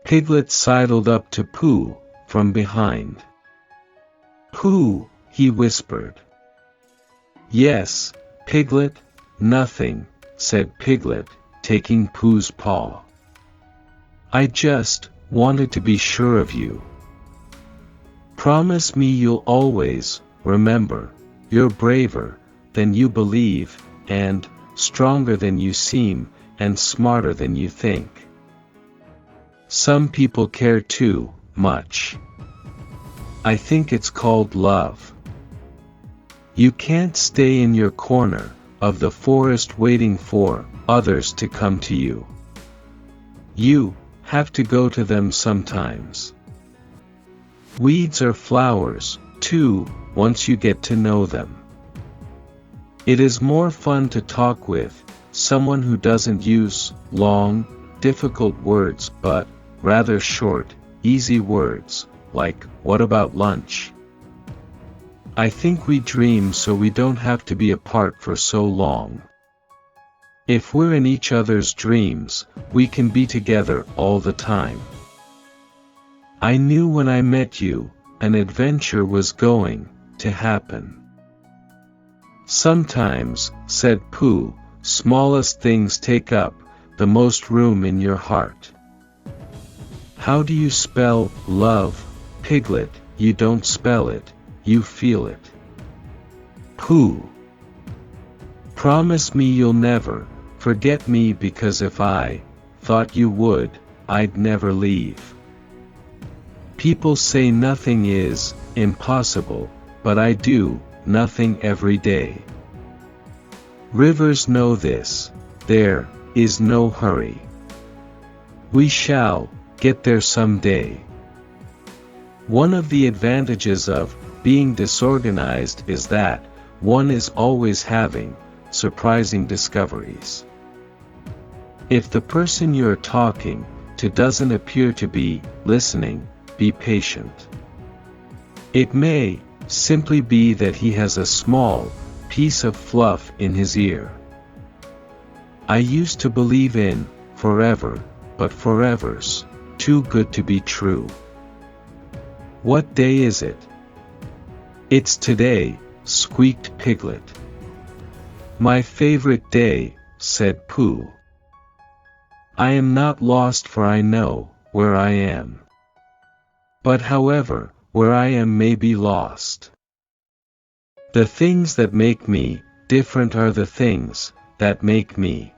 Piglet sidled up to Pooh from behind. "Pooh," he whispered. "Yes, Piglet, nothing," said Piglet, taking Pooh's paw. "I just wanted to be sure of you. Promise me you'll always remember, you're braver than you believe, and stronger than you seem, and smarter than you think. Some people care too much. I think it's called love. You can't stay in your corner of the forest waiting for others to come to you. You have to go to them sometimes. Weeds are flowers, too, once you get to know them. It is more fun to talk with someone who doesn't use long, difficult words but rather short, easy words, like, what about lunch? I think we dream so we don't have to be apart for so long. If we're in each other's dreams, we can be together all the time. I knew when I met you, an adventure was going to happen." "Sometimes," said Pooh, "smallest things take up the most room in your heart." "How do you spell love, Piglet?" "You don't spell it, you feel it." "Pooh, promise me you'll never forget me, because if I thought you would, I'd never leave. People say nothing is impossible, but I do nothing every day. Rivers know this, there is no hurry. We shall get there someday. One of the advantages of being disorganized is that one is always having surprising discoveries. If the person you're talking to doesn't appear to be listening, be patient. It may simply be that he has a small piece of fluff in his ear. I used to believe in forever, but forever's too good to be true. What day is it? It's today, squeaked Piglet. My favorite day, said Pooh. I am not lost, for I know where I am. But however, where I am may be lost. The things that make me different are the things that make me.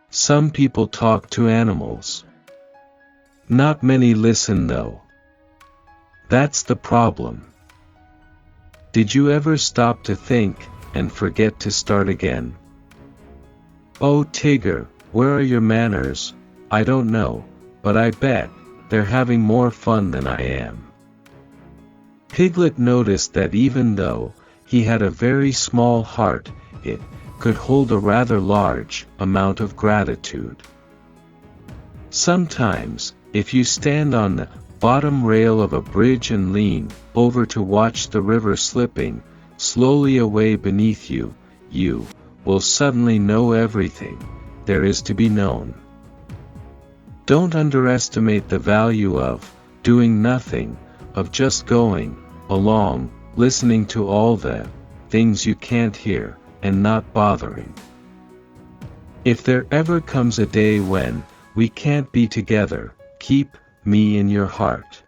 Some people talk to animals. Not many listen though. That's the problem. Did you ever stop to think and forget to start again? Oh Tigger, where are your manners? I don't know, but I bet they're having more fun than I am. Piglet noticed that even though he had a very small heart, it could hold a rather large amount of gratitude. Sometimes, if you stand on the bottom rail of a bridge and lean over to watch the river slipping slowly away beneath you, you will suddenly know everything there is to be known. Don't underestimate the value of doing nothing, of just going along, listening to all the things you can't hear, and not bothering. If there ever comes a day when we can't be together, keep me in your heart.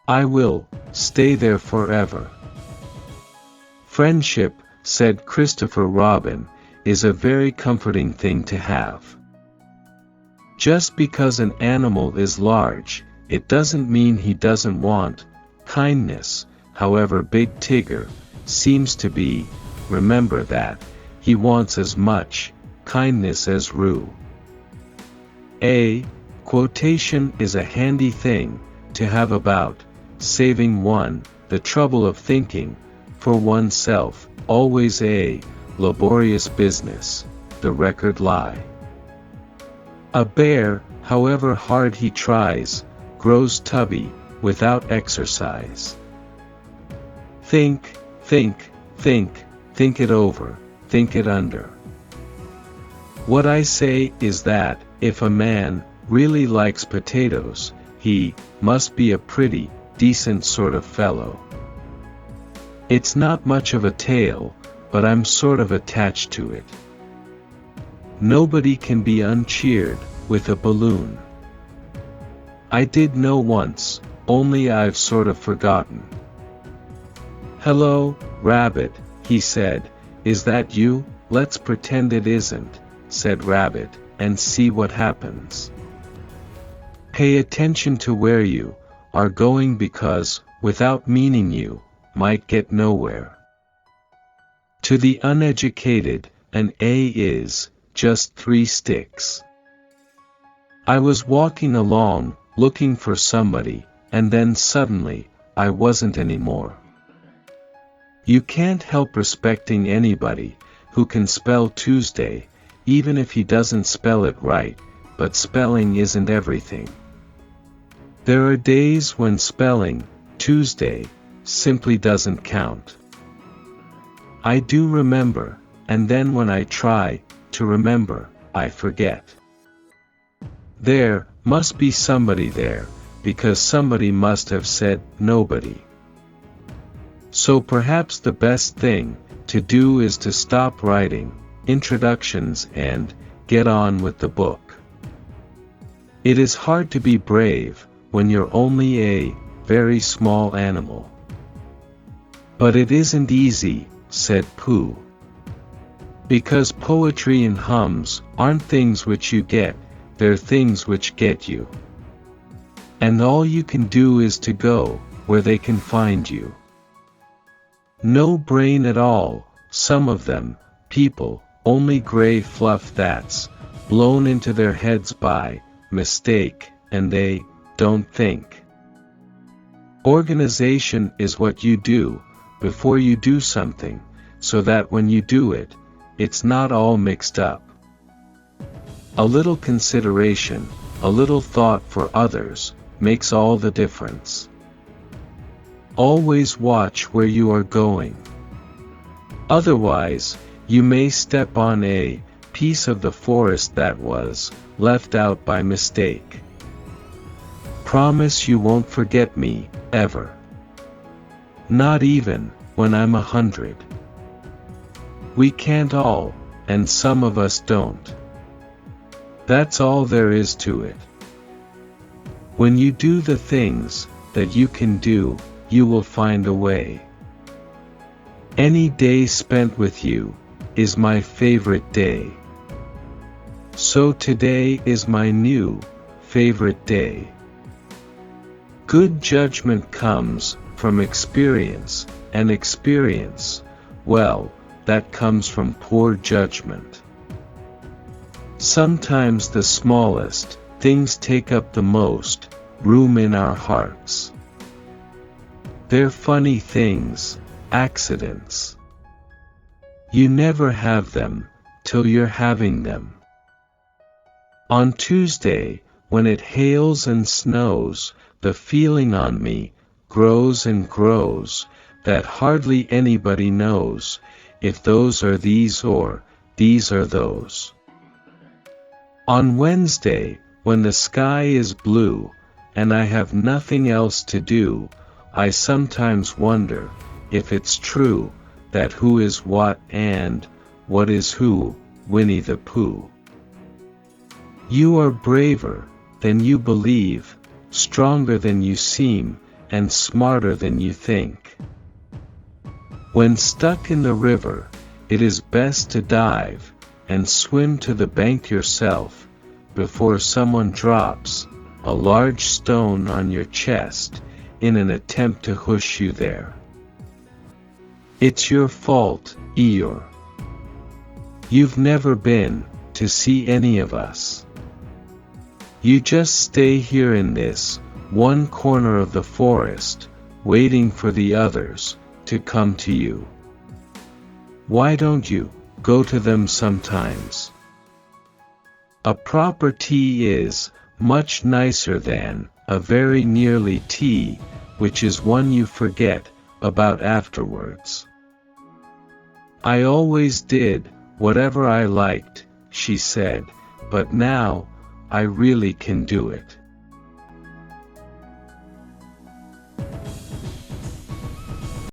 I will stay there forever. Friendship, said Christopher Robin, is a very comforting thing to have. Just because an animal is large, it doesn't mean he doesn't want kindness, however big Tigger seems to be. Remember that he wants as much kindness as Roo. A quotation is a handy thing to have about saving one the trouble of thinking for oneself, always a laborious business, the record lie. A bear, however hard he tries, grows tubby without exercise. Think, think, think, think it over, think it under. What I say is that, if a man really likes potatoes. He must be a pretty, decent sort of fellow. It's not much of a tale, but I'm sort of attached to it. Nobody can be uncheered with a balloon. I did know once, only I've sort of forgotten. "Hello, Rabbit," he said. "Is that you?" "Let's pretend it isn't," said Rabbit, "and see what happens. Pay attention to where you are going, because, without meaning, you might get nowhere. To the uneducated, an A is just 3 sticks. I was walking along, looking for somebody, and then suddenly, I wasn't anymore. You can't help respecting anybody who can spell Tuesday, even if he doesn't spell it right, but spelling isn't everything. There are days when spelling Tuesday simply doesn't count. I do remember, and then when I try to remember, I forget. There must be somebody there, because somebody must have said nobody. So perhaps the best thing to do is to stop writing introductions and get on with the book. It is hard to be brave when you're only a very small animal. But it isn't easy, said Pooh. Because poetry and hums aren't things which you get, they're things which get you. And all you can do is to go where they can find you. No brain at all, some of them, people, only gray fluff that's blown into their heads by mistake, and they don't think. Organization is what you do before you do something, so that when you do it, it's not all mixed up. A little consideration, a little thought for others, makes all the difference. Always watch where you are going. Otherwise, you may step on a piece of the forest that was left out by mistake. Promise you won't forget me, ever. Not even when I'm 100. We can't all, and some of us don't. That's all there is to it. When you do the things that you can do, you will find a way. Any day spent with you is my favorite day. So today is my new favorite day. Good judgment comes from experience, and experience, well, that comes from poor judgment. Sometimes the smallest things take up the most room in our hearts. They're funny things, accidents. You never have them till you're having them. On Tuesday, when it hails and snows, the feeling on me grows and grows, that hardly anybody knows if those are these or these are those. On Wednesday, when the sky is blue, and I have nothing else to do, I sometimes wonder if it's true that who is what and what is who, Winnie-the-Pooh. You are braver than you believe, stronger than you seem, and smarter than you think. When stuck in the river, it is best to dive and swim to the bank yourself before someone drops a large stone on your chest in an attempt to push you there. It's your fault, Eeyore. You've never been to see any of us. You just stay here in this one corner of the forest, waiting for the others to come to you. Why don't you go to them sometimes? A proper tea is much nicer than a very nearly tea, which is one you forget about afterwards. I always did whatever I liked, she said, but now I really can do it.